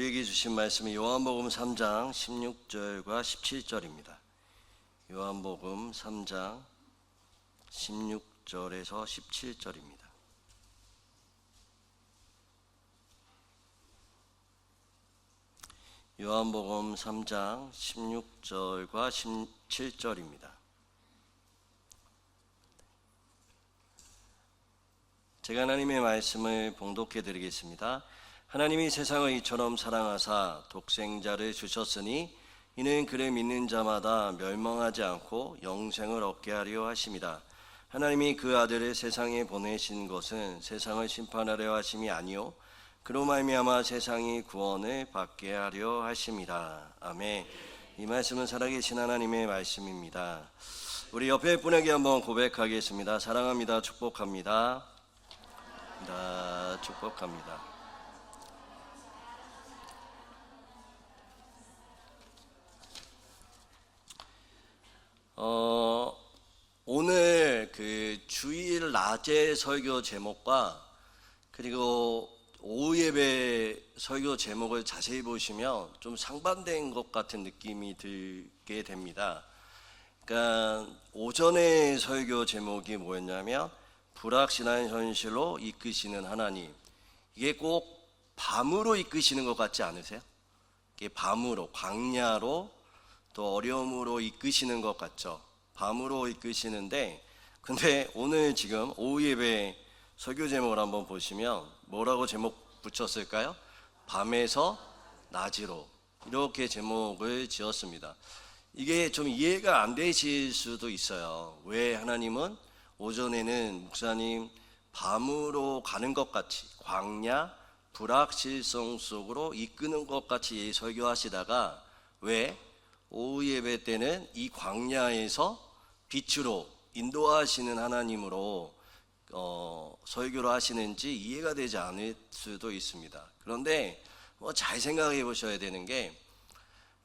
우리에게 주신 말씀이 요한복음 3장 16절과 17절입니다. 요한복음 3장 16절에서 17절입니다. 요한복음 3장 16절과 17절입니다. 제가 하나님의 말씀을 봉독해 드리겠습니다. 하나님이 세상을 이처럼 사랑하사 독생자를 주셨으니 이는 그를 믿는 자마다 멸망하지 않고 영생을 얻게 하려 하심이라. 하나님이 그 아들을 세상에 보내신 것은 세상을 심판하려 하심이 아니요 그로 말미암아 세상이 구원을 받게 하려 하심이라. 아멘. 이 말씀은 살아계신 하나님의 말씀입니다. 우리 옆에 분에게 한번 고백하겠습니다. 사랑합니다. 축복합니다. 축복합니다. 오늘 그 주일 낮의 설교 제목과 그리고 오후 예배 설교 제목을 자세히 보시면 좀 상반된 것 같은 느낌이 들게 됩니다. 그러니까 오전의 설교 제목이 뭐였냐면 불확실한 현실로 이끄시는 하나님. 이게 꼭 밤으로 이끄시는 것 같지 않으세요? 이게 밤으로, 광야로 또 어려움으로 이끄시는 것 같죠. 밤으로 이끄시는데, 근데 오늘 지금 오후 예배 설교 제목을 한번 보시면 뭐라고 제목 붙였을까요? 밤에서 낮으로, 이렇게 제목을 지었습니다. 이게 좀 이해가 안 되실 수도 있어요. 왜 하나님은 오전에는 목사님 밤으로 가는 것 같이, 광야 불확실성 속으로 이끄는 것 같이 설교하시다가 왜 오후 예배 때는 이 광야에서 빛으로 인도하시는 하나님으로 설교를 하시는지 이해가 되지 않을 수도 있습니다. 그런데 잘 생각해 보셔야 되는 게,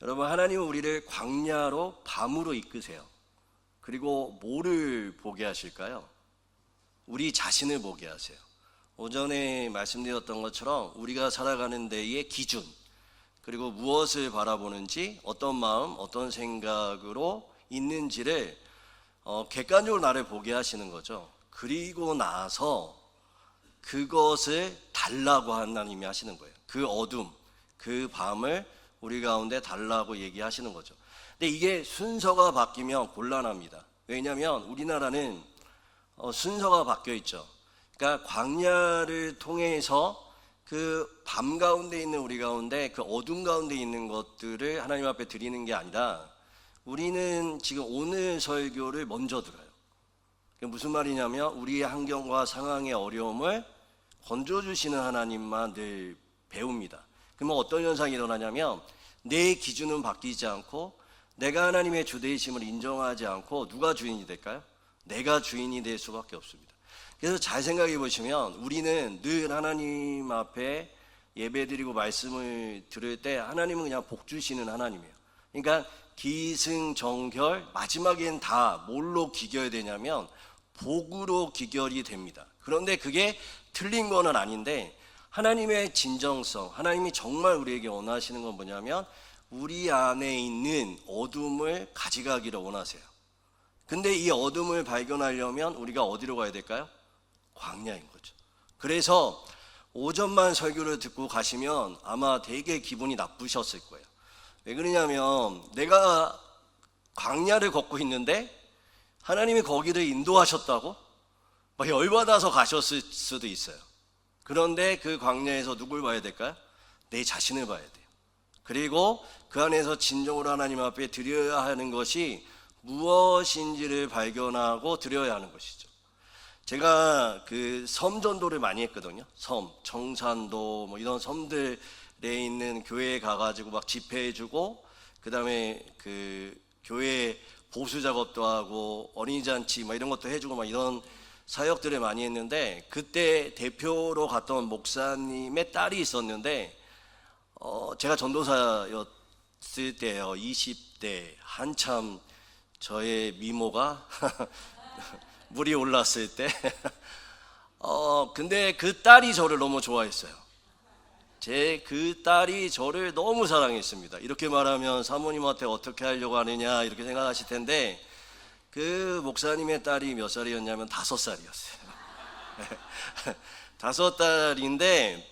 여러분, 하나님은 우리를 광야로 밤으로 이끄세요. 그리고 뭐를 보게 하실까요? 우리 자신을 보게 하세요. 오전에 말씀드렸던 것처럼 우리가 살아가는 데의 기준, 그리고 무엇을 바라보는지, 어떤 마음, 어떤 생각으로 있는지를 객관적으로 나를 보게 하시는 거죠. 그리고 나서 그것을 달라고 하나님이 하시는 거예요. 그 어둠, 그 밤을 우리 가운데 달라고 얘기하시는 거죠. 근데 이게 순서가 바뀌면 곤란합니다. 왜냐하면 우리나라는 순서가 바뀌어 있죠. 그러니까 광야를 통해서 그 밤 가운데 있는 우리 가운데 그 어둠 가운데 있는 것들을 하나님 앞에 드리는 게 아니라, 우리는 지금 오늘 설교를 먼저 들어요. 그게 무슨 말이냐면 우리의 환경과 상황의 어려움을 건져주시는 하나님만 늘 배웁니다. 그러면 어떤 현상이 일어나냐면 내 기준은 바뀌지 않고 내가 하나님의 주되심을 인정하지 않고 누가 주인이 될까요? 내가 주인이 될 수밖에 없습니다. 그래서 잘 생각해 보시면 우리는 늘 하나님 앞에 예배드리고 말씀을 들을 때 하나님은 그냥 복 주시는 하나님이에요. 그러니까 기승전결, 마지막엔 다 뭘로 기결되냐면 복으로 기결이 됩니다. 그런데 그게 틀린 거는 아닌데, 하나님의 진정성, 하나님이 정말 우리에게 원하시는 건 뭐냐면 우리 안에 있는 어둠을 가져가기를 원하세요. 근데 이 어둠을 발견하려면 우리가 어디로 가야 될까요? 광야인 거죠. 그래서 오전만 설교를 듣고 가시면 아마 되게 기분이 나쁘셨을 거예요. 왜 그러냐면 내가 광야를 걷고 있는데 하나님이 거기를 인도하셨다고 막 열받아서 가셨을 수도 있어요. 그런데 그 광야에서 누굴 봐야 될까요? 내 자신을 봐야 돼요. 그리고 그 안에서 진정으로 하나님 앞에 드려야 하는 것이 무엇인지를 발견하고 드려야 하는 것이죠. 제가 그 섬 전도를 많이 했거든요. 섬, 청산도 뭐 이런 섬들에 있는 교회에 가가지고 막 집회해주고, 그 다음에 그 교회 보수 작업도 하고 어린이잔치 막 이런 것도 해주고 막 이런 사역들을 많이 했는데, 그때 대표로 갔던 목사님의 딸이 있었는데, 제가 전도사였을 때요, 20대 한참 저의 미모가 물이 올랐을 때 근데 그 딸이 저를 너무 좋아했어요. 제 그 딸이 저를 너무 사랑했습니다. 이렇게 말하면 사모님한테 어떻게 하려고 하느냐 이렇게 생각하실 텐데, 그 목사님의 딸이 몇 살이었냐면 5살이었어요. 5살인데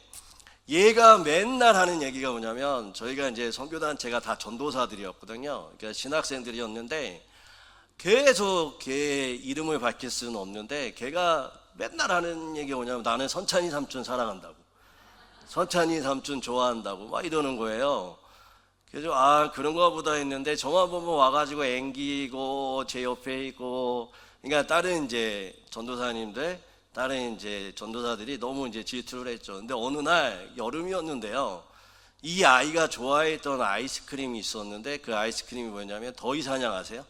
얘가 맨날 하는 얘기가 뭐냐면, 저희가 이제 선교단체가 다 전도사들이었거든요. 그러니까 신학생들이었는데 계속 걔 이름을 밝힐 수는 없는데, 걔가 맨날 하는 얘기가 뭐냐면, 나는 선찬이 삼촌 사랑한다고, 선찬이 삼촌 좋아한다고 막 이러는 거예요. 그래서 그런가 보다 했는데, 저만 보면 와가지고 앵기고 제 옆에 있고, 그러니까 다른 이제 전도사님들, 다른 이제 전도사들이 너무 이제 질투를 했죠. 근데 어느 날 여름이었는데요, 이 아이가 좋아했던 아이스크림이 있었는데, 그 아이스크림이 뭐냐면 더위사냥 아세요?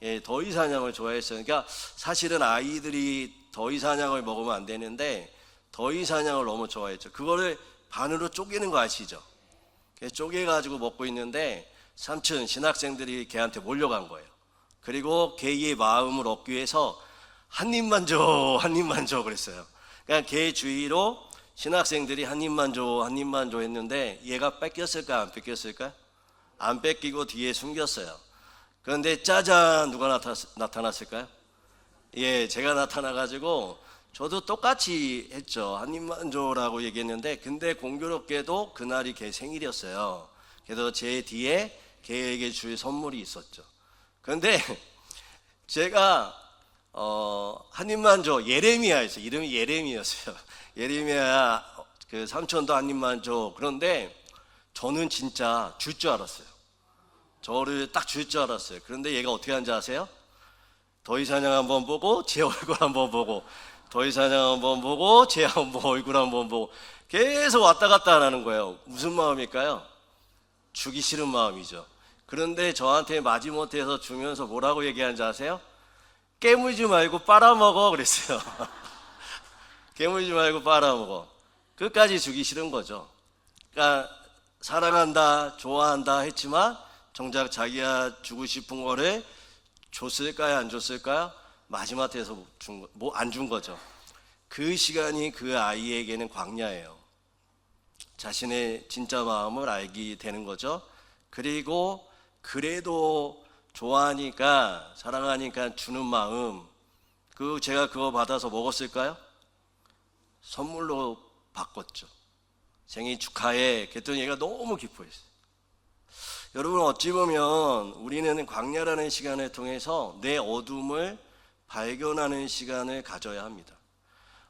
예, 더위사냥을 좋아했어요. 그러니까 사실은 아이들이 더위사냥을 먹으면 안 되는데 더위사냥을 너무 좋아했죠. 그거를 반으로 쪼개는 거 아시죠? 쪼개가지고 먹고 있는데 삼촌 신학생들이 걔한테 몰려간 거예요. 그리고 걔의 마음을 얻기 위해서 한 입만 줘, 한 입만 줘 그랬어요. 그러니까 걔 주위로 신학생들이 한 입만 줘, 한 입만 줘 했는데, 얘가 뺏겼을까 안 뺏겼을까? 안 뺏기고 뒤에 숨겼어요. 그런데 짜잔, 누가 나타났을까요? 예, 제가 나타나가지고 저도 똑같이 했죠. 한 입만 줘라고 얘기했는데, 근데 공교롭게도 그날이 걔 생일이었어요. 그래서 제 뒤에 걔에게 줄 선물이 있었죠. 그런데 제가 한 입만 줘, 예레미야였어요. 이름이 예레미야였어요. 예레미야, 그 삼촌도 한 입만 줘. 그런데 저는 진짜 줄 줄 알았어요. 저를 딱 줄 줄 알았어요. 그런데 얘가 어떻게 하는지 아세요? 더위사냥 한번 보고 제 얼굴 한번 보고, 더위사냥 한번 보고 제 얼굴 한번 보고, 계속 왔다 갔다 하는 거예요. 무슨 마음일까요? 주기 싫은 마음이죠. 그런데 저한테 마지못해서 주면서 뭐라고 얘기하는지 아세요? 깨물지 말고 빨아먹어 그랬어요. 깨물지 말고 빨아먹어. 끝까지 주기 싫은 거죠. 그러니까 사랑한다, 좋아한다 했지만 정작 자기가 주고 싶은 거를 줬을까요, 안 줬을까요? 마지막에서 안 준 거죠. 그 시간이 그 아이에게는 광야예요. 자신의 진짜 마음을 알게 되는 거죠. 그리고 그래도 좋아하니까, 사랑하니까 주는 마음, 제가 그거 받아서 먹었을까요? 선물로 바꿨죠. 생일 축하해. 그랬더니 얘가 너무 기뻐했어요. 여러분, 어찌 보면 우리는 광야라는 시간을 통해서 내 어둠을 발견하는 시간을 가져야 합니다.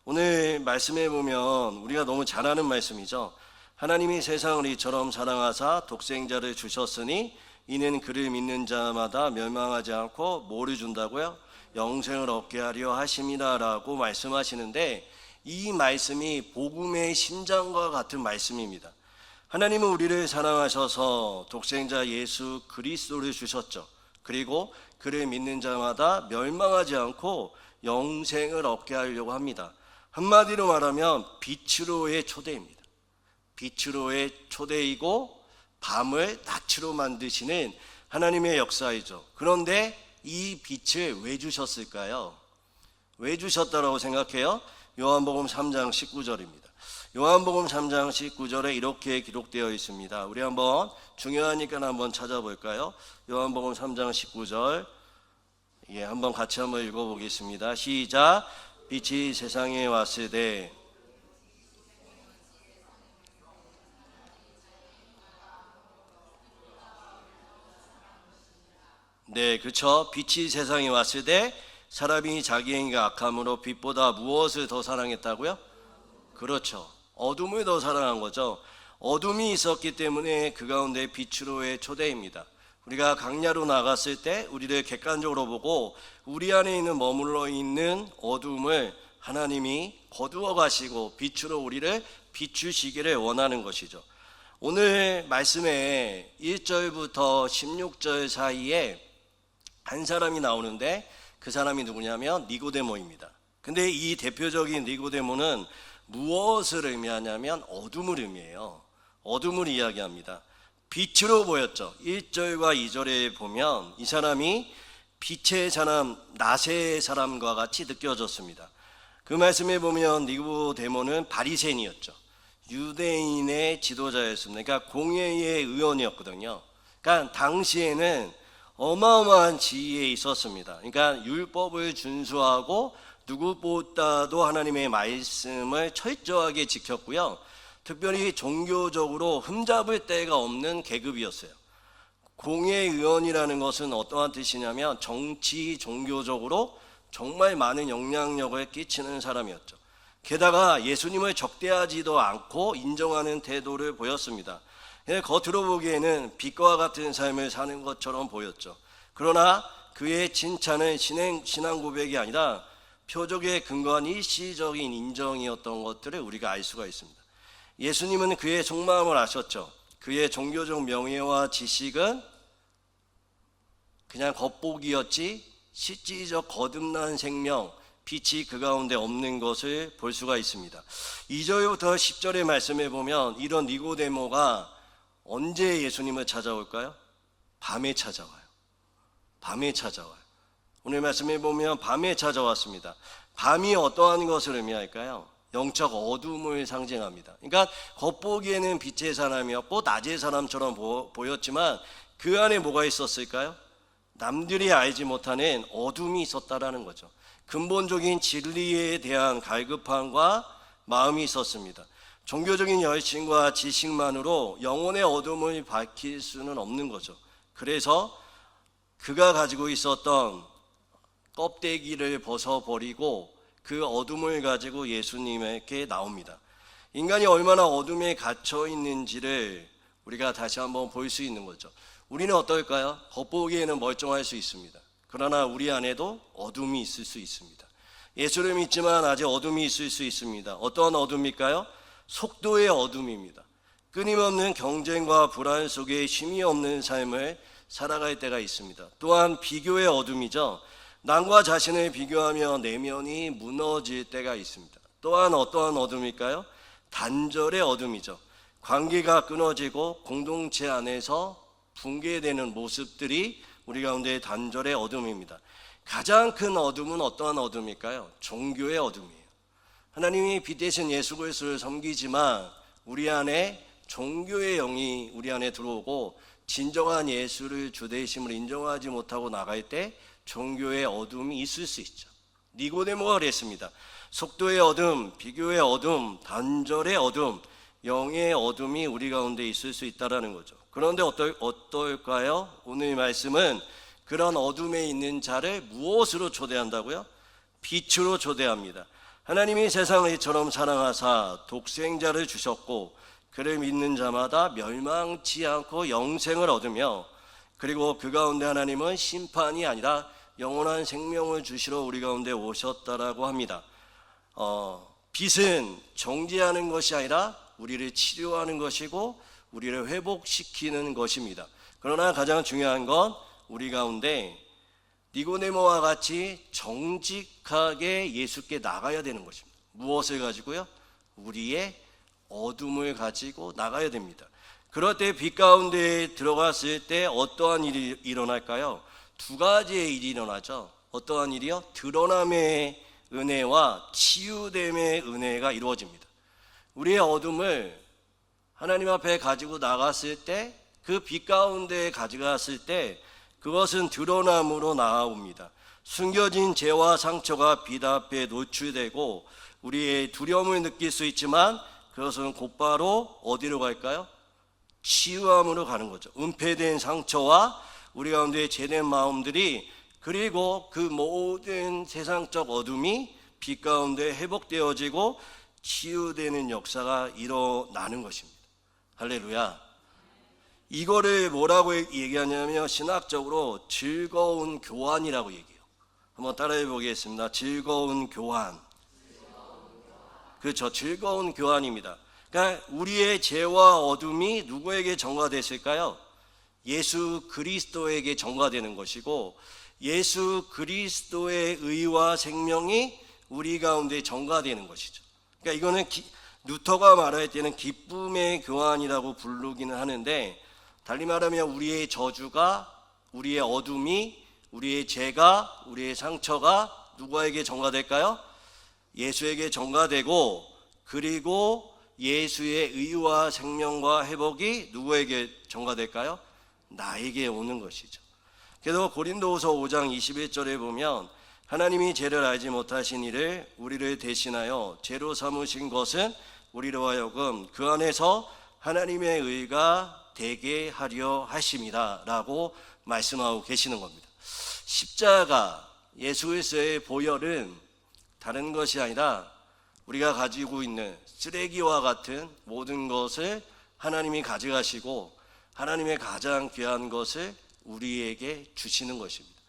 오늘 말씀해 보면 우리가 너무 잘 아는 말씀이죠. 하나님이 세상을 이처럼 사랑하사 독생자를 주셨으니 이는 그를 믿는 자마다 멸망하지 않고 뭐를 준다고요? 영생을 얻게 하려 하심이라 라고 말씀하시는데, 이 말씀이 복음의 심장과 같은 말씀입니다. 하나님은 우리를 사랑하셔서 독생자 예수 그리스도를 주셨죠. 그리고 그를 믿는 자마다 멸망하지 않고 영생을 얻게 하려고 합니다. 한마디로 말하면 빛으로의 초대입니다. 빛으로의 초대이고 밤을 낮으로 만드시는 하나님의 역사이죠. 그런데 이 빛을 왜 주셨을까요? 왜 주셨다라고 생각해요? 요한복음 3장 19절입니다. 요한복음 3장 19절에 이렇게 기록되어 있습니다. 우리 한번 중요하니까 한번 찾아볼까요? 요한복음 3장 19절, 한번 같이 한번 읽어보겠습니다. 시작. 빛이 세상에 왔으되 네, 그렇죠. 빛이 세상에 왔을 때 사람이 자기 행위가 악함으로 빛보다 무엇을 더 사랑했다고요? 그렇죠. 어둠을 더 사랑한 거죠. 어둠이 있었기 때문에 그 가운데 빛으로의 초대입니다. 우리가 광야로 나갔을 때 우리를 객관적으로 보고 우리 안에 있는 머물러 있는 어둠을 하나님이 거두어 가시고 빛으로 우리를 비추시기를 원하는 것이죠. 오늘 말씀에 1절부터 16절 사이에 한 사람이 나오는데, 그 사람이 누구냐면 니고데모입니다. 근데 이 대표적인 니고데모는 무엇을 의미하냐면 어둠을 의미해요. 어둠을 이야기합니다. 빛으로 보였죠. 1절과 2절에 보면 이 사람이 빛의 사람, 낮의 사람과 같이 느껴졌습니다. 그 말씀에 보면 니고데모는 바리새인이었죠. 유대인의 지도자였습니다. 그러니까 공회의 의원이었거든요. 그러니까 당시에는 어마어마한 지위에 있었습니다. 그러니까 율법을 준수하고 누구보다도 하나님의 말씀을 철저하게 지켰고요. 특별히 종교적으로 흠잡을 데가 없는 계급이었어요. 공회의원이라는 것은 어떠한 뜻이냐면 정치, 종교적으로 정말 많은 영향력을 끼치는 사람이었죠. 게다가 예수님을 적대하지도 않고 인정하는 태도를 보였습니다. 겉으로 보기에는 빛과 같은 삶을 사는 것처럼 보였죠. 그러나 그의 칭찬은 신앙 고백이 아니라 표적에 근거한 일시적인 인정이었던 것들을 우리가 알 수가 있습니다. 예수님은 그의 속마음을 아셨죠. 그의 종교적 명예와 지식은 그냥 겉보기였지 실질적 거듭난 생명, 빛이 그 가운데 없는 것을 볼 수가 있습니다. 2절부터 10절의 말씀에 보면 이런 니고데모가 언제 예수님을 찾아올까요? 밤에 찾아와요. 밤에 찾아와요. 오늘 말씀에 보면 밤에 찾아왔습니다. 밤이 어떠한 것을 의미할까요? 영적 어둠을 상징합니다. 그러니까 겉보기에는 빛의 사람이었고 낮의 사람처럼 보였지만 그 안에 뭐가 있었을까요? 남들이 알지 못하는 어둠이 있었다라는 거죠. 근본적인 진리에 대한 갈급함과 마음이 있었습니다. 종교적인 열심과 지식만으로 영혼의 어둠을 밝힐 수는 없는 거죠. 그래서 그가 가지고 있었던 껍데기를 벗어버리고 그 어둠을 가지고 예수님에게 나옵니다. 인간이 얼마나 어둠에 갇혀 있는지를 우리가 다시 한번 볼 수 있는 거죠. 우리는 어떨까요? 겉보기에는 멀쩡할 수 있습니다. 그러나 우리 안에도 어둠이 있을 수 있습니다. 예수를 믿지만 아직 어둠이 있을 수 있습니다. 어떠한 어둠일까요? 속도의 어둠입니다. 끊임없는 경쟁과 불안 속에 쉼이 없는 삶을 살아갈 때가 있습니다. 또한 비교의 어둠이죠. 남과 자신을 비교하며 내면이 무너질 때가 있습니다. 또한 어떠한 어둠일까요? 단절의 어둠이죠. 관계가 끊어지고 공동체 안에서 붕괴되는 모습들이 우리 가운데 단절의 어둠입니다. 가장 큰 어둠은 어떠한 어둠일까요? 종교의 어둠이에요. 하나님이 빛 대신 예수 그리스도를 섬기지만 우리 안에 종교의 영이 우리 안에 들어오고 진정한 예수를 주 되심을 인정하지 못하고 나갈 때 종교의 어둠이 있을 수 있죠. 니고데모가 그랬습니다. 속도의 어둠, 비교의 어둠, 단절의 어둠, 영의 어둠이 우리 가운데 있을 수 있다는 거죠. 그런데 어떨까요? 오늘 말씀은 그런 어둠에 있는 자를 무엇으로 초대한다고요? 빛으로 초대합니다. 하나님이 세상을 이처럼 사랑하사 독생자를 주셨고 그를 믿는 자마다 멸망치 않고 영생을 얻으며 그리고 그 가운데 하나님은 심판이 아니라 영원한 생명을 주시러 우리 가운데 오셨다라고 합니다. 빛은 정죄하는 것이 아니라 우리를 치료하는 것이고 우리를 회복시키는 것입니다. 그러나 가장 중요한 건 우리 가운데 니고데모와 같이 정직하게 예수께 나가야 되는 것입니다. 무엇을 가지고요? 우리의 어둠을 가지고 나가야 됩니다. 그럴 때 빛 가운데 들어갔을 때 어떠한 일이 일어날까요? 두 가지의 일이 일어나죠. 어떠한 일이요? 드러남의 은혜와 치유됨의 은혜가 이루어집니다. 우리의 어둠을 하나님 앞에 가지고 나갔을 때 그 빛 가운데 가져갔을 때 그것은 드러남으로 나옵니다. 숨겨진 죄와 상처가 빛 앞에 노출되고 우리의 두려움을 느낄 수 있지만 그것은 곧바로 어디로 갈까요? 치유함으로 가는 거죠. 은폐된 상처와 우리 가운데 죄된 마음들이 그리고 그 모든 세상적 어둠이 빛 가운데 회복되어지고 치유되는 역사가 일어나는 것입니다. 할렐루야. 이거를 뭐라고 얘기하냐면 신학적으로 즐거운 교환이라고 얘기해요. 한번 따라해 보겠습니다. 즐거운 교환. 그렇죠. 즐거운 교환입니다. 그러니까 우리의 죄와 어둠이 누구에게 전가됐을까요? 예수 그리스도에게 전가되는 것이고 예수 그리스도의 의와 생명이 우리 가운데 전가되는 것이죠. 그러니까 이거는 루터가 말할 때는 기쁨의 교환이라고 부르기는 하는데 달리 말하면 우리의 저주가 우리의 어둠이 우리의 죄가 우리의 상처가 누구에게 전가될까요? 예수에게 전가되고 그리고 예수의 의와 생명과 회복이 누구에게 전가될까요? 나에게 오는 것이죠. 그래서 고린도후서 5장 21절에 보면 하나님이 죄를 알지 못하신 이를 우리를 대신하여 죄로 삼으신 것은 우리로 하여금 그 안에서 하나님의 의가 되게 하려 하심이다 라고 말씀하고 계시는 겁니다. 십자가 예수 그리스도의 보혈은 다른 것이 아니라 우리가 가지고 있는 쓰레기와 같은 모든 것을 하나님이 가져가시고 하나님의 가장 귀한 것을 우리에게 주시는 것입니다.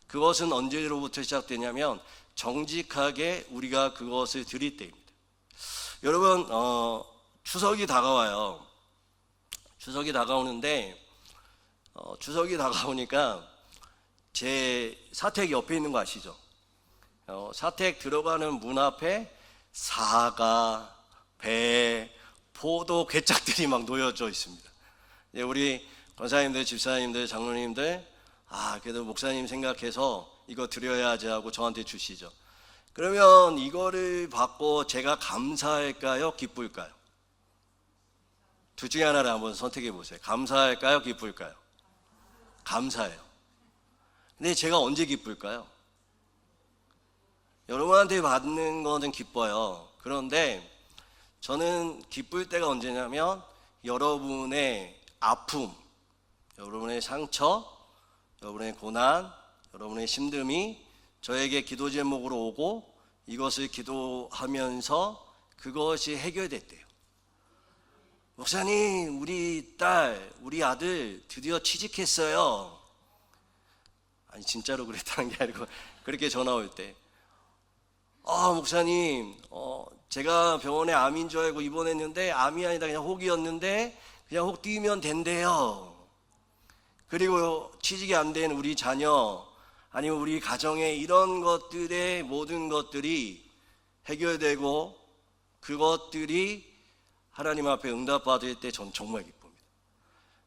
그것은 언제로부터 시작되냐면 정직하게 우리가 그것을 드릴 때입니다. 여러분 추석이 다가와요. 추석이 다가오는데 추석이 다가오니까 제 사택 옆에 있는 거 아시죠? 사택 들어가는 문 앞에 사과, 배, 포도, 괴짝들이 막 놓여져 있습니다. 우리 권사님들, 집사님들, 장로님들 그래도 목사님 생각해서 이거 드려야 하지 하고 저한테 주시죠. 그러면 이거를 받고 제가 감사할까요? 기쁠까요? 둘 중에 하나를 한번 선택해 보세요. 감사할까요? 기쁠까요? 감사해요. 근데 제가 언제 기쁠까요? 여러분한테 받는 거는 기뻐요. 그런데 저는 기쁠 때가 언제냐면 여러분의 아픔, 여러분의 상처, 여러분의 고난, 여러분의 힘듦이 저에게 기도 제목으로 오고 이것을 기도하면서 그것이 해결됐대요. 목사님, 우리 딸, 우리 아들 드디어 취직했어요. 아니 진짜로 그랬다는 게 아니고 그렇게 전화 올 때 목사님 제가 병원에 암인 줄 알고 입원했는데 암이 아니라 그냥 혹이었는데 그냥 혹 뛰면 된대요. 그리고 취직이 안 된 우리 자녀 아니면 우리 가정에 이런 것들의 모든 것들이 해결되고 그것들이 하나님 앞에 응답받을 때 전 정말 기쁩니다.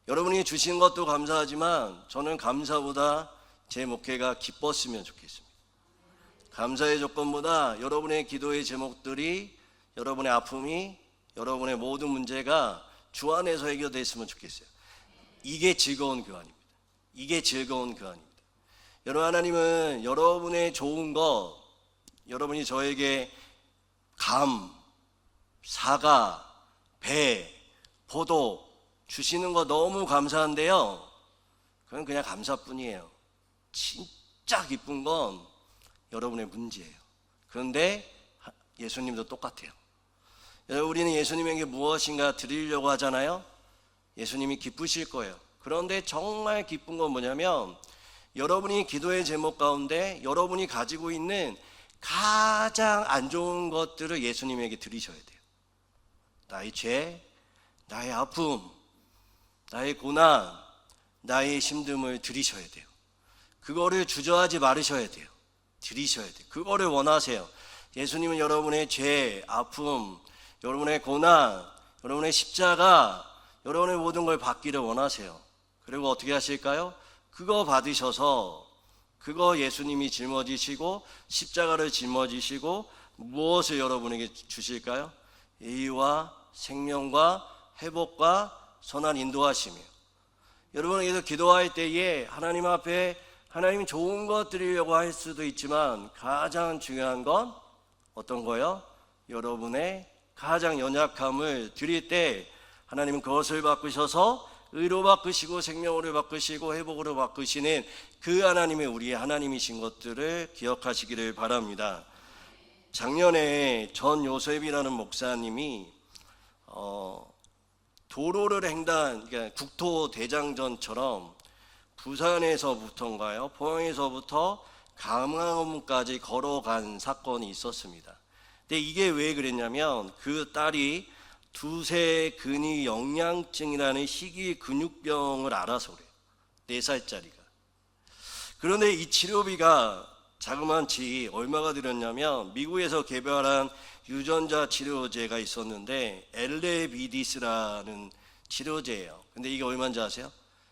여러분이 주신 것도 감사하지만 저는 감사보다 제 목회가 기뻤으면 좋겠습니다. 감사의 조건보다 여러분의 기도의 제목들이 여러분의 아픔이 여러분의 모든 문제가 주 안에서 해결됐으면 좋겠어요. 이게 즐거운 교환입니다. 이게 즐거운 교환입니다. 여러분, 하나님은 여러분의 좋은 것, 여러분이 저에게 감, 사과, 배, 포도 주시는 거 너무 감사한데요. 그건 그냥 감사뿐이에요. 진짜 기쁜 건 여러분의 문제예요. 그런데 예수님도 똑같아요. 우리는 예수님에게 무엇인가 드리려고 하잖아요. 예수님이 기쁘실 거예요. 그런데 정말 기쁜 건 뭐냐면 여러분이 기도의 제목 가운데 여러분이 가지고 있는 가장 안 좋은 것들을 예수님에게 드리셔야 돼요. 나의 죄, 나의 아픔, 나의 고난, 나의 힘듦을 드리셔야 돼요. 그거를 주저하지 말으셔야 돼요. 드리셔야 돼요. 그거를 원하세요. 예수님은 여러분의 죄, 아픔, 여러분의 고난, 여러분의 십자가, 여러분의 모든 걸 받기를 원하세요. 그리고 어떻게 하실까요? 그거 받으셔서 그거 예수님이 짊어지시고 십자가를 짊어지시고 무엇을 여러분에게 주실까요? 의와 생명과 회복과 선한 인도하심이에요. 여러분에게서 기도할 때에 하나님 앞에 하나님 좋은 것 드리려고 할 수도 있지만 가장 중요한 건 어떤 거요? 여러분의 가장 연약함을 드릴 때 하나님은 그것을 바꾸셔서 의로 바꾸시고 생명으로 바꾸시고 회복으로 바꾸시는 그 하나님이 우리의 하나님이신 것들을 기억하시기를 바랍니다. 작년에 전 요셉이라는 목사님이 도로를 횡단, 그러니까 국토대장정처럼 부산에서부터인가요? 포항에서부터 강화문까지 걸어간 사건이 있었습니다. 근데 이게 왜 그랬냐면 그 딸이 두세 근위 영양증이라는 희귀 근육병을 알아서 그래요. 4살짜리가. 그런데 이 치료비가 자그만치 얼마가 들었냐면 미국에서 개발한 유전자 치료제가 있었는데 엘레비디스라는 치료제예요. 근데 이게 얼마인지 아세요?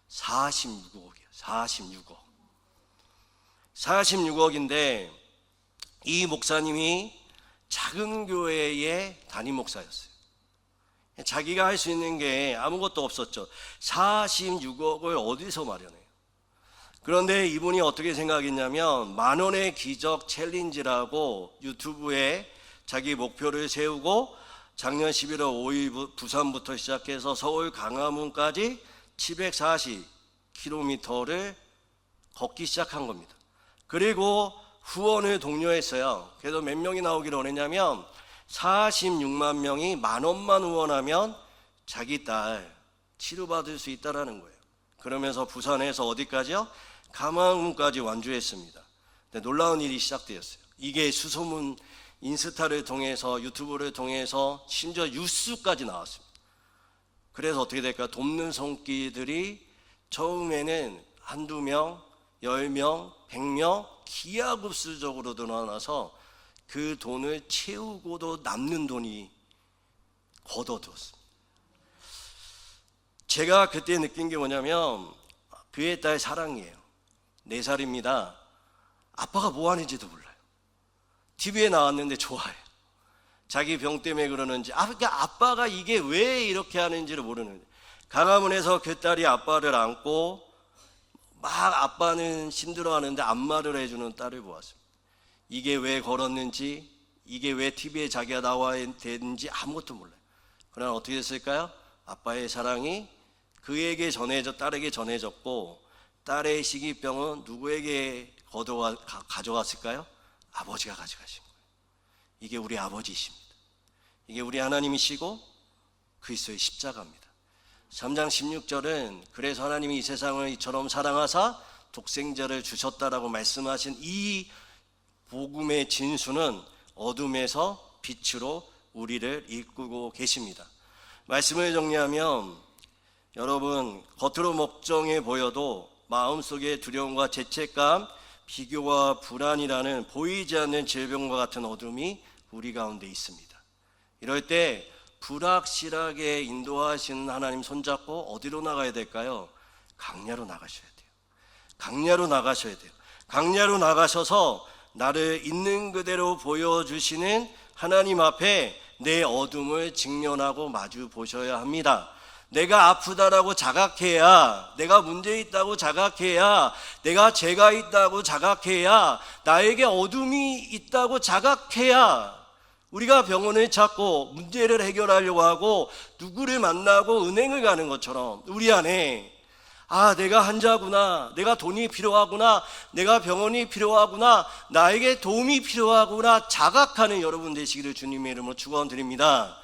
46억이에요. 46억. 46억인데 이 목사님이 작은 교회의 담임 목사였어요. 자기가 할 수 있는 게 아무것도 없었죠. 46억을 어디서 마련해요? 그런데 이분이 어떻게 생각했냐면 10,000원의 기적 챌린지라고 유튜브에 자기 목표를 세우고 작년 11월 5일 부산부터 시작해서 서울 광화문까지 740km를 걷기 시작한 겁니다. 그리고 후원을 독려했어요. 그래서 몇 명이 나오기를 원했냐면 46만 명이 10,000원만 후원하면 자기 딸 치료받을 수 있다라는 거예요. 그러면서 부산에서 어디까지요? 광화문까지 완주했습니다. 근데 놀라운 일이 시작되었어요. 이게 수소문 인스타를 통해서 유튜브를 통해서 심지어 뉴스까지 나왔습니다. 그래서 어떻게 될까? 돕는 손길들이 처음에는 한두 명, 10명, 100명 기하급수적으로 늘어나서 그 돈을 채우고도 남는 돈이 걷어들었습니다. 제가 그때 느낀 게 뭐냐면 그의 딸 사랑이에요. 4살입니다. 아빠가 뭐 하는지도 몰라요. TV에 나왔는데 좋아해요. 자기 병 때문에 그러는지, 그러니까 아빠가 이게 왜 이렇게 하는지를 모르는데, 광화문에서 그 딸이 아빠를 안고 막 아빠는 힘들어하는데 안마를 해주는 딸을 보았습니다. 이게 왜 걸었는지, 이게 왜 TV에 자기가 나와야 되는지 아무것도 몰라요. 그러나 어떻게 됐을까요? 아빠의 사랑이 그에게 딸에게 전해졌고, 딸의 시기병은 누구에게 가져갔을까요? 아버지가 가져가신 거예요. 이게 우리 아버지이십니다. 이게 우리 하나님이시고 그리스도의 십자가입니다. 3장 16절은 그래서 하나님이 이 세상을 이처럼 사랑하사 독생자를 주셨다라고 말씀하신 이 복음의 진수는 어둠에서 빛으로 우리를 이끌고 계십니다. 말씀을 정리하면 여러분, 겉으로 멀쩡해 보여도 마음속에 두려움과 죄책감, 비교와 불안이라는 보이지 않는 질병과 같은 어둠이 우리 가운데 있습니다. 이럴 때 불확실하게 인도하시는 하나님 손잡고 어디로 나가야 될까요? 강야로 나가셔야 돼요. 강야로 나가셔야 돼요. 강야로 나가셔서 나를 있는 그대로 보여주시는 하나님 앞에 내 어둠을 직면하고 마주 보셔야 합니다. 내가 아프다라고 자각해야, 내가 문제 있다고 자각해야, 내가 죄가 있다고 자각해야, 나에게 어둠이 있다고 자각해야 우리가 병원을 찾고 문제를 해결하려고 하고 누구를 만나고 은행을 가는 것처럼 우리 안에 내가 환자구나, 내가 돈이 필요하구나, 내가 병원이 필요하구나, 나에게 도움이 필요하구나 자각하는 여러분 되시기를 주님의 이름으로 축원드립니다.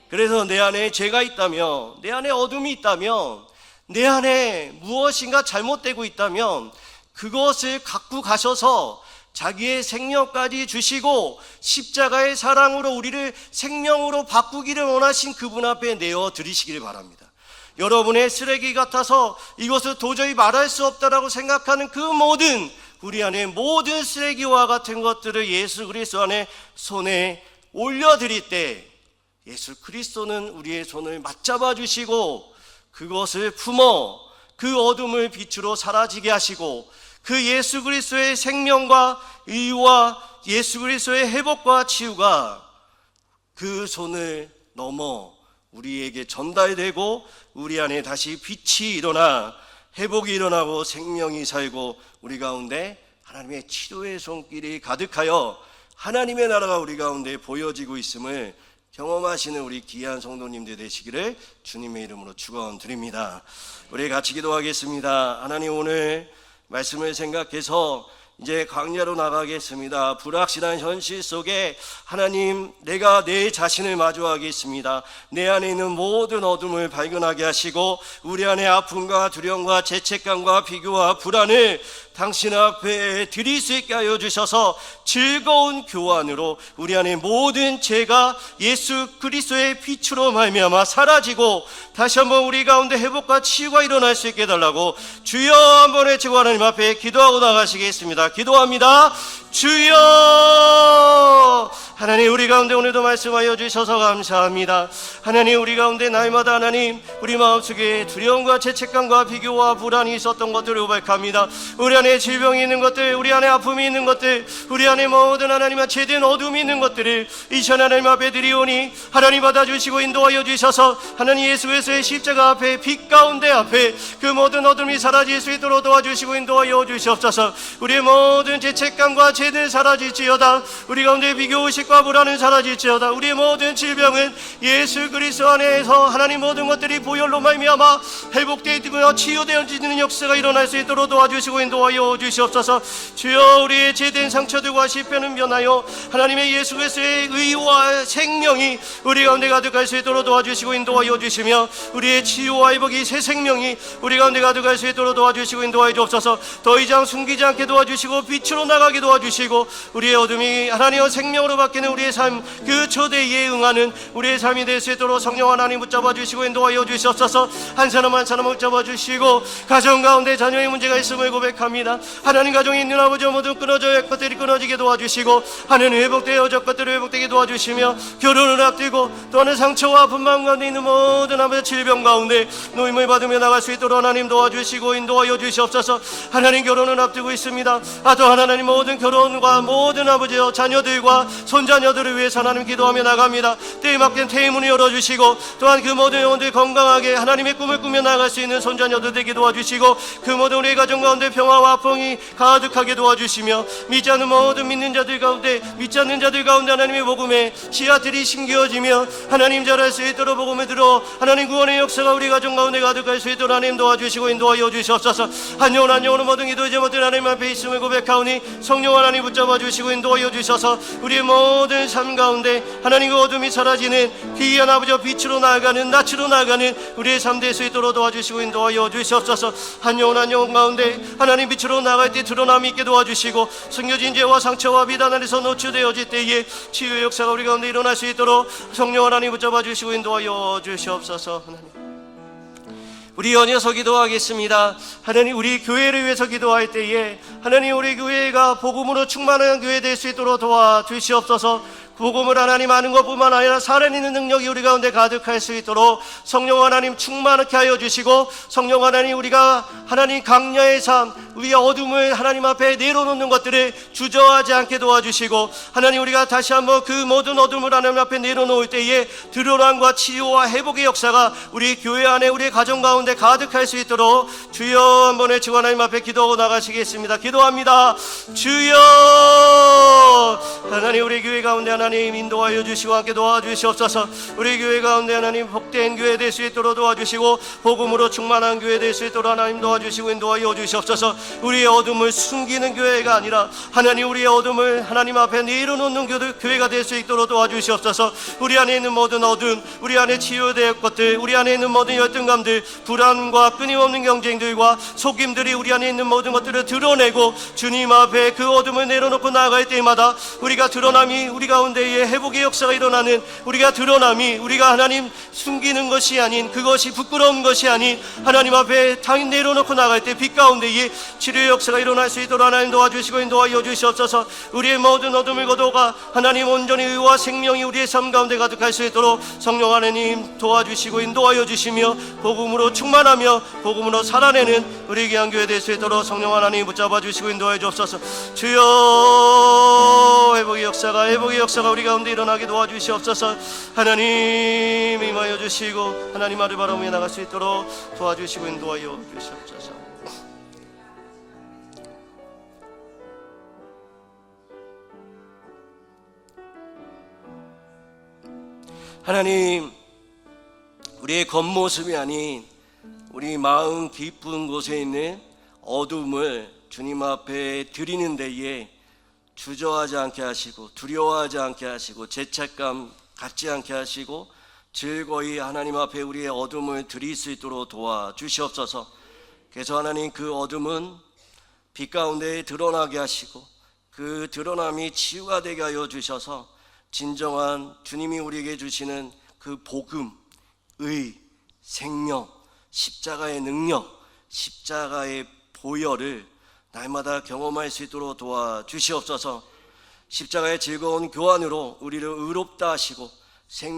그래서 내 안에 죄가 있다면, 내 안에 어둠이 있다면, 내 안에 무엇인가 잘못되고 있다면 그것을 갖고 가셔서 자기의 생명까지 주시고 십자가의 사랑으로 우리를 생명으로 바꾸기를 원하신 그분 앞에 내어드리시기를 바랍니다. 여러분의 쓰레기 같아서 이것을 도저히 말할 수 없다라고 생각하는 그 모든 우리 안에 모든 쓰레기와 같은 것들을 예수 그리스도 안에 손에 올려드릴 때 예수 그리스도는 우리의 손을 맞잡아 주시고 그것을 품어 그 어둠을 빛으로 사라지게 하시고 그 예수 그리스도의 생명과 의와 예수 그리스도의 회복과 치유가 그 손을 넘어 우리에게 전달되고 우리 안에 다시 빛이 일어나 회복이 일어나고 생명이 살고 우리 가운데 하나님의 치료의 손길이 가득하여 하나님의 나라가 우리 가운데 보여지고 있음을 경험하시는 우리 귀한 성도님들 되시기를 주님의 이름으로 축원드립니다. 우리 같이 기도하겠습니다. 하나님, 오늘 말씀을 생각해서 이제 광야로 나가겠습니다. 불확실한 현실 속에 하나님, 내가 내 자신을 마주하겠습니다. 내 안에 있는 모든 어둠을 발견하게 하시고 우리 안에 아픔과 두려움과 죄책감과 비교와 불안을 당신 앞에 드릴 수 있게 하여 주셔서 즐거운 교환으로 우리 안에 모든 죄가 예수 그리스도의 빛으로 말미암아 사라지고 다시 한번 우리 가운데 회복과 치유가 일어날 수 있게 해달라고 주여 한번 외치고 하나님 앞에 기도하고 나가시겠습니다. 기도합니다. 주여 하나님, 우리 가운데 오늘도 말씀하여 주셔서 감사합니다. 하나님, 우리 가운데 날마다 하나님 우리 마음속에 두려움과 죄책감과 비교와 불안이 있었던 것들을 고백합니다. 우리 안에 질병이 있는 것들, 우리 안에 아픔이 있는 것들, 우리 안에 모든 하나님의 죄된 어둠이 있는 것들을 이전 하나님 앞에 드리오니 하나님 받아주시고 인도하여 주셔서 하나님 예수 그리스도의 십자가 앞에 빛 가운데 앞에 그 모든 어둠이 사라질 수 있도록 도와주시고 인도하여 주시옵소서. 우리의 모든 죄책감과 죄는 사라질지어다. 우리 가운데 비교 의식과 불안은 사라질지어다. 우리의 모든 질병은 예수 그리스도 안에서 하나님 모든 것들이 보혈로 말미암아 회복되어 치유되어지는 역사가 일어날 수 있도록 도와주시고 인도하여 주시옵소서. 주여, 우리의 죄된 상처들과 시편은 변하여 하나님의 예수 그리스도의 의와 생명이 우리 가운데 가득할 수 있도록 도와주시고 인도하여 주시며 우리의 치유와 회복이 새 생명이 우리 가운데 가득할 수 있도록 도와주시고 인도하여 주옵소서. 더 이상 숨기지 않게 도와주시고 빛으로 나가게 도와주시고 우리의 어둠이 하나님의 생명으로 바뀌는 우리의 삶, 그 초대에 응하는 우리의 삶이 될 수 있도록 성령 하나님 붙잡아 주시고 인도하여 주시옵소서. 한 사람 한 사람 붙잡아 주시고 가정 가운데 자녀의 문제가 있음을 고백합니다. 하나님, 가정에 있는 아버지와 모든 끊어져야 할 것들이 끊어지게 도와주시고 하나님 회복되어져 것들을 회복되게 도와주시며 결혼을 앞두고 또한 상처와 아픈 마음 가운데 있는 모든 아버지 질병 가운데 노임을 받으며 나갈 수 있도록 하나님 도와주시고 인도하여 주시옵소서. 하나님, 결혼을 앞두고 있습니다. 또 하나님 모든 결혼과 모든 아버지와 자녀들과 손자녀들을 위해서 하나님 기도하며 나갑니다. 때에 맞게 태문을 열어주시고 또한 그 모든 영혼들 건강하게 하나님의 꿈을 꾸며 나갈 수 있는 손자녀들 되게 도와주시고 그 모든 우리의 가정 가운데 평화와 풍이 가득하게 도와주시며 믿지 않는 모든 믿는 자들 가운데, 믿지 않는 자들 가운데 하나님의 복음에 씨앗들이 심겨지며 하나님 자랄 수 있도록 복음을 들어 하나님 구원의 역사가 우리 가정 가운데 가득할 수 있도록 하나님 도와주시고 인도하여 주시옵소서. 한 영혼 한 영혼은 모든 기도 제목들 하나님 앞에 있음을 고백하오니 성령 하나님 붙잡아 주시고 인도하여 주셔서 우리의 모든 삶 가운데 하나님 그 어둠이 사라지는 귀한 아버지와 빛으로 나아가는, 낯으로 나아가는 우리의 삶 될 수 있도록 도와주시고 인도하여 주시옵소서. 한 영혼 한 영혼 가운데 하나님 빛으로 나아갈 때 드러남이 있게 도와주시고 숨겨진 죄와 상처와 비단 아래서 노출되어질 때에 치유의 역사가 우리 가운데 일어날 수 있도록 성령 하나님 붙잡아 주시고 인도하여 주시옵소서. 하나님, 우리 연이어서 기도하겠습니다. 하나님, 우리 교회를 위해서 기도할 때에 하나님 우리 교회가 복음으로 충만한 교회 될 수 있도록 도와주시옵소서. 복음을 하나님 아는 것뿐만 아니라 살아내는 능력이 우리 가운데 가득할 수 있도록 성령 하나님 충만하게 하여 주시고, 성령 하나님 우리가 하나님 강야의 삶, 우리의 어둠을 하나님 앞에 내려놓는 것들을 주저하지 않게 도와주시고, 하나님 우리가 다시 한번 그 모든 어둠을 하나님 앞에 내려놓을 때에 드러남과 치유와 회복의 역사가 우리 교회 안에, 우리의 가정 가운데 가득할 수 있도록 주여 한번 외치고 하나님 앞에 기도하고 나가시겠습니다. 기도합니다. 주여, 하나님 우리 교회 가운데 하나님 인도하여 주시고 함께 도와주시옵소서. 우리 교회 가운데 하나님 복된 교회 될 수 있도록 도와주시고 복음으로 충만한 교회 될 수 있도록 하나님 도와주시고 인도하여 주시옵소서. 우리의 어둠을 숨기는 교회가 아니라 하나님 우리의 어둠을 하나님 앞에 내려놓는 교회가 될 수 있도록 도와주시옵소서. 우리 안에 있는 모든 어둠, 우리 안에 치유될 것들, 우리 안에 있는 모든 열등감들, 불안과 끊임없는 경쟁들과 속임들이 우리 안에 있는 모든 것들을 드러내고 주님 앞에 그 어둠을 내려놓고 나아갈 때마다 우리가 드러남이 우리 가운데에 회복의 역사가 일어나는, 우리가 드러남이 우리가 하나님 숨기는 것이 아닌, 그것이 부끄러운 것이 아닌 하나님 앞에 당연 내려놓고 나갈 때 빛 가운데에 치료의 역사가 일어날 수 있도록 하나님 도와주시고 인도하여 주시옵소서. 우리의 모든 어둠을 거두어가 하나님 온전히 의와 생명이 우리의 삶 가운데 가득할 수 있도록 성령 하나님 도와주시고 인도하여 주시며 복음으로 충만하며 복음으로 살아내는 우리 귀한 교회 될 수 있도록 성령 하나님 붙잡아 주시고 인도하여 주옵소서. 주여, 회복의 역사가 우리 가운데 일어나게 도와주시옵소서. 하나님 임하여 주시고 하나님 말을 바라보며 나갈 수 있도록 도와주시고 인도하여 주시옵소서. 하나님, 우리의 겉모습이 아닌 우리 마음 깊은 곳에 있는 어둠을 주님 앞에 드리는 데에 주저하지 않게 하시고 두려워하지 않게 하시고 죄책감 갖지 않게 하시고 즐거이 하나님 앞에 우리의 어둠을 드릴 수 있도록 도와주시옵소서. 그래서 하나님 그 어둠은 빛 가운데 드러나게 하시고 그 드러남이 치유가 되게 하여 주셔서 진정한 주님이 우리에게 주시는 그 복음, 의, 생명, 십자가의 능력, 십자가의 보혈을 날마다 경험할 수 있도록 도와주시옵소서. 십자가의 즐거운 교환으로 우리를 의롭다 하시고 새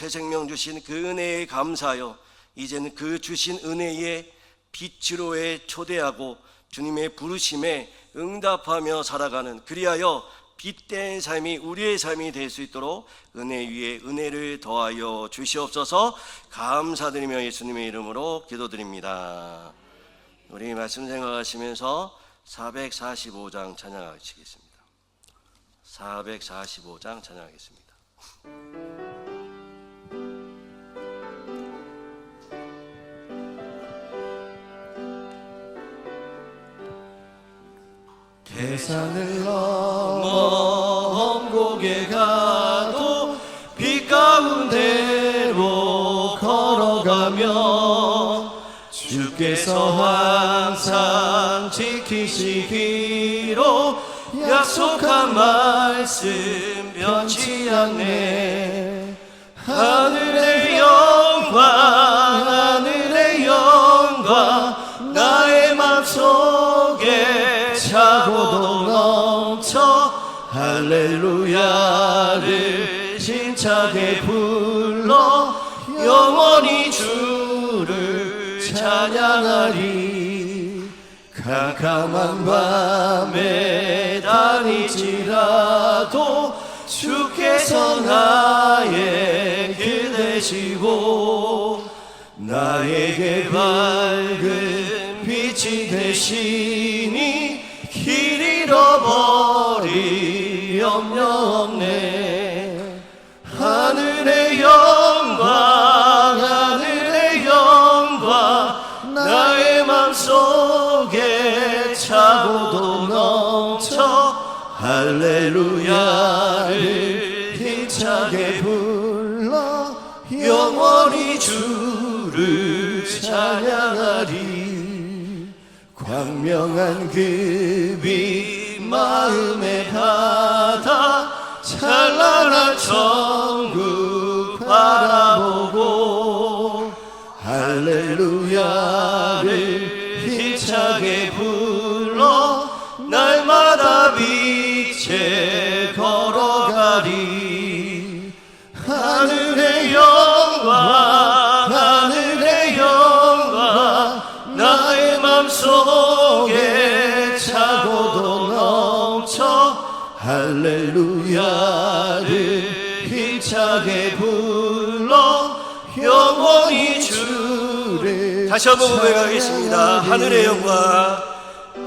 생명 주신 그 은혜에 감사하여 이제는 그 주신 은혜의 빛으로에 초대하고 주님의 부르심에 응답하며 살아가는, 그리하여 빛된 삶이 우리의 삶이 될 수 있도록 은혜 위에 은혜를 더하여 주시옵소서. 감사드리며 예수님의 이름으로 기도드립니다. 우리 말씀 생각하시면서 445장 찬양하시겠습니다. 445장 찬양하겠습니다. 세상을 넘어 먼 곳에 가도 빛 가운데로 걸어가며 주께서 항상 지키시기로 약속한 말씀 변치 않네. 하늘의 영광 하늘의 영광 나의 맘속에 차고도 넘쳐 할렐루야를 힘차게 불러 영원히 주를 찬양하리. 캄캄한 밤에 다닐지라도 주께서 나의 길 되시고 나에게 밝은 빛이 되시니 길 잃어버릴 염려 없네. 하늘의 영광 하늘의 영광 나의 맘속에 차고도 넘쳐 할렐루야를 힘차게 불러 영원히 주를 찬양하리. 광명한 그 빛 마음의 바다 찬란한 천국 바라보고 할렐루야를 힘차게 불러 날마다 빛에 걸어가리. 하늘의 영광 하늘의 영광 나의 맘속에 차고도 넘쳐 할렐루야를 힘차게 불러 영원히 주를 다시 한번 고백하겠습니다. 하늘의 영광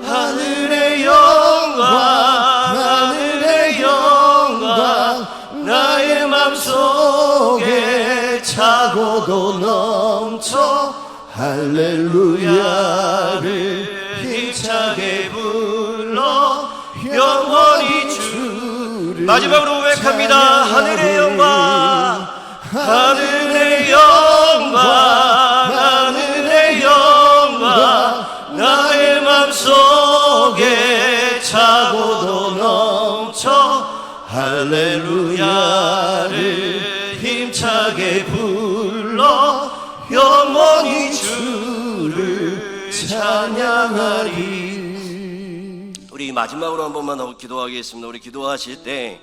하늘의 영광 하늘의 영광 나의 맘속에 차고도 넘쳐 할렐루야를 힘차게 불러 영원히 주를 마지막으로 고백합니다. 하늘의 영광 하늘의 영광 하늘의 영광 나의 맘속에 차고도 넘쳐 할렐루야를 힘차게 불러 영원히 주를 찬양하리. 우리 마지막으로 한 번만 더 기도하겠습니다. 우리 기도하실 때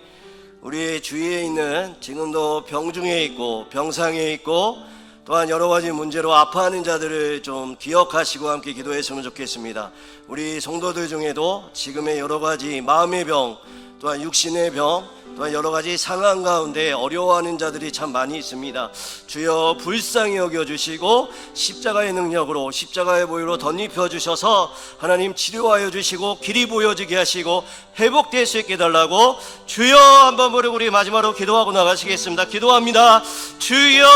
우리의 주위에 있는 지금도 병중에 있고 병상에 있고 또한 여러 가지 문제로 아파하는 자들을 좀 기억하시고 함께 기도했으면 좋겠습니다. 우리 성도들 중에도 지금의 여러 가지 마음의 병 또한 육신의 병 또한 여러 가지 상황 가운데 어려워하는 자들이 참 많이 있습니다. 주여 불쌍히 여겨주시고 십자가의 능력으로 십자가의 보혈로 덧입혀 주셔서 하나님 치료하여 주시고 길이 보여지게 하시고 회복될 수 있게 해달라고 주여 한번 부르고 우리 마지막으로 기도하고 나가시겠습니다. 기도합니다. 주여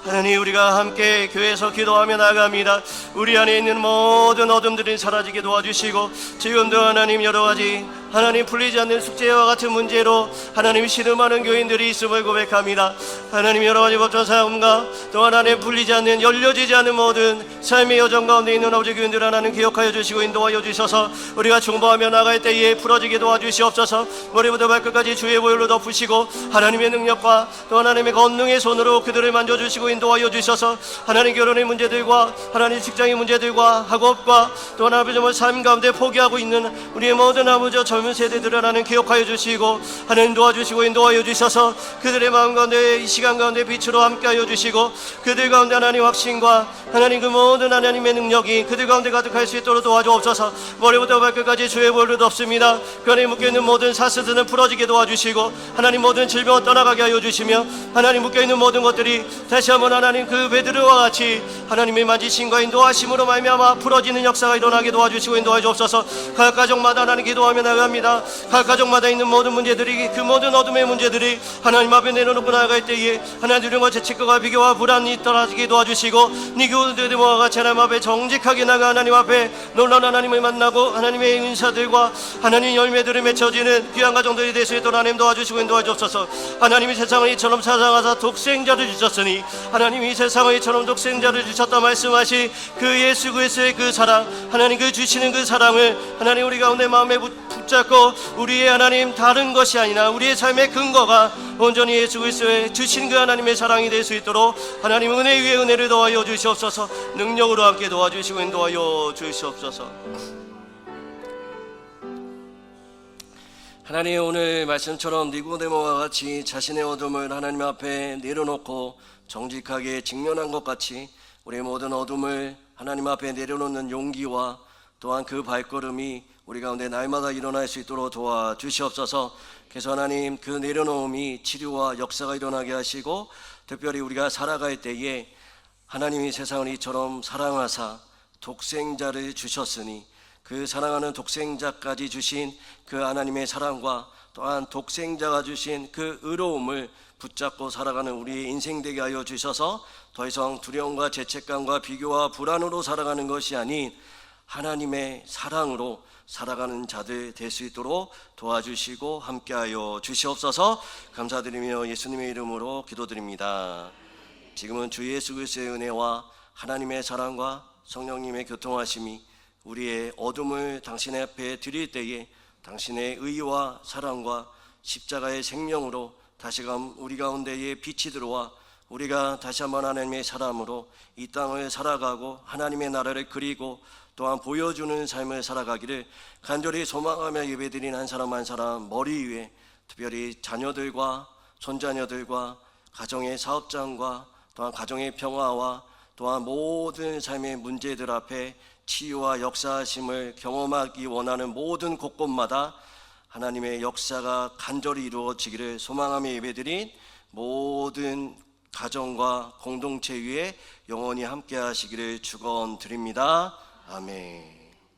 하나님, 우리가 함께 교회에서 기도하며 나갑니다. 우리 안에 있는 모든 어둠들이 사라지게 도와주시고 지금도 하나님 여러 가지 하나님 풀리지 않는 숙제와 같은 문제로 하나님 신음하는 교인들이 있음을 고백합니다. 하나님 여러 가지 법전 사역과 또 하나님 풀리지 않는 열려지지 않는 모든 삶의 여정 가운데 있는 아버지 교인들 하나님 기억하여 주시고 인도하여 주셔서 우리가 중보하며 나갈 때에 풀어지게 도와주시옵소서. 머리부터 발끝까지 주의 보혈로 덮으시고 하나님의 능력과 또 하나님의 권능의 손으로 그들을 만져주시고 인도하여 주셔서 하나님 결혼의 문제들과 하나님 직장의 문제들과 학업과 또 하나님 삶 가운데 포기하고 있는 우리의 모든 아버지 젊은 젊은 세대들을 하나님 기억하여 주시고 하나님 도와주시고 인도하여 주셔서 그들의 마음 가운데 이 시간 가운데 빛으로 함께하여 주시고 그들 가운데 하나님 확신과 하나님 그 모든 하나님의 능력이 그들 가운데 가득할 수 있도록 도와주옵소서. 머리부터 발끝까지 주의 볼을 덮습니다. 그 안에 묶여있는 모든 사슬들은 풀어지게 도와주시고 하나님 모든 질병을 떠나가게 하여 주시며 하나님 묶여있는 모든 것들이 다시 한번 하나님 그 베드로와 같이 하나님의 만지심과 인도하심으로 말미암아 풀어지는 역사가 일어나게 도와주시고 인도하여 주옵소서. 각 가정마다 하나님 기도하며 나갑니다. 각 가정마다 있는 모든 문제들이 그 모든 어둠의 문제들이 하나님 앞에 내려놓고 나아갈 때에 하나님 두려움과 죄책과 비교와 불안이 떨어지게 도와주시고 니고데모와 같이 하나님 앞에 정직하게 나가 하나님 앞에 놀라운 하나님을 만나고 하나님의 은사들과 하나님 열매들을 맺혀지는 귀한 가정들이 될 수 있도록 하나님 도와주시고 인도하여 주옵소서. 하나님이 세상을 이처럼 사랑하사 독생자를 주셨으니 하나님이 세상을 이처럼 독생자를 주셨다 말씀하시 그 예수 그리스도의 그 사랑 하나님 그 주시는 그 사랑을 하나님 우리 가운데 마음에 붙잡고 우리의 하나님 다른 것이 아니라 우리의 삶의 근거가 온전히 예수 그리스도의 주신 그 하나님의 사랑이 될 수 있도록 하나님 은혜 위에 은혜를 더하여 주시옵소서. 능력으로 함께 도와주시고 인도하여 주시옵소서. 하나님 오늘 말씀처럼 니고데모와 같이 자신의 어둠을 하나님 앞에 내려놓고 정직하게 직면한 것 같이 우리의 모든 어둠을 하나님 앞에 내려놓는 용기와 또한 그 발걸음이 우리 가운데 날마다 일어날 수 있도록 도와주시옵소서. 그래서 하나님 그 내려놓음이 치료와 역사가 일어나게 하시고 특별히 우리가 살아갈 때에 하나님이 세상을 이처럼 사랑하사 독생자를 주셨으니 그 사랑하는 독생자까지 주신 그 하나님의 사랑과 또한 독생자가 주신 그 의로움을 붙잡고 살아가는 우리의 인생 되게 하여 주셔서 더 이상 두려움과 죄책감과 비교와 불안으로 살아가는 것이 아닌 하나님의 사랑으로 살아가는 자들 될 수 있도록 도와주시고 함께하여 주시옵소서. 감사드리며 예수님의 이름으로 기도드립니다. 지금은 주 예수 그리스도의 은혜와 하나님의 사랑과 성령님의 교통하심이 우리의 어둠을 당신 앞에 드릴 때에 당신의 의와 사랑과 십자가의 생명으로 다시금 우리 가운데에 빛이 들어와 우리가 다시 한번 하나님의 사람으로 이 땅을 살아가고 하나님의 나라를 그리고 또한 보여주는 삶을 살아가기를 간절히 소망하며 예배드린 한 사람 한 사람 머리 위에 특별히 자녀들과 손자녀들과 가정의 사업장과 또한 가정의 평화와 또한 모든 삶의 문제들 앞에 치유와 역사하심을 경험하기 원하는 모든 곳곳마다 하나님의 역사가 간절히 이루어지기를 소망하며 예배드린 모든 가정과 공동체 위에 영원히 함께 하시기를 축원드립니다. 아멘.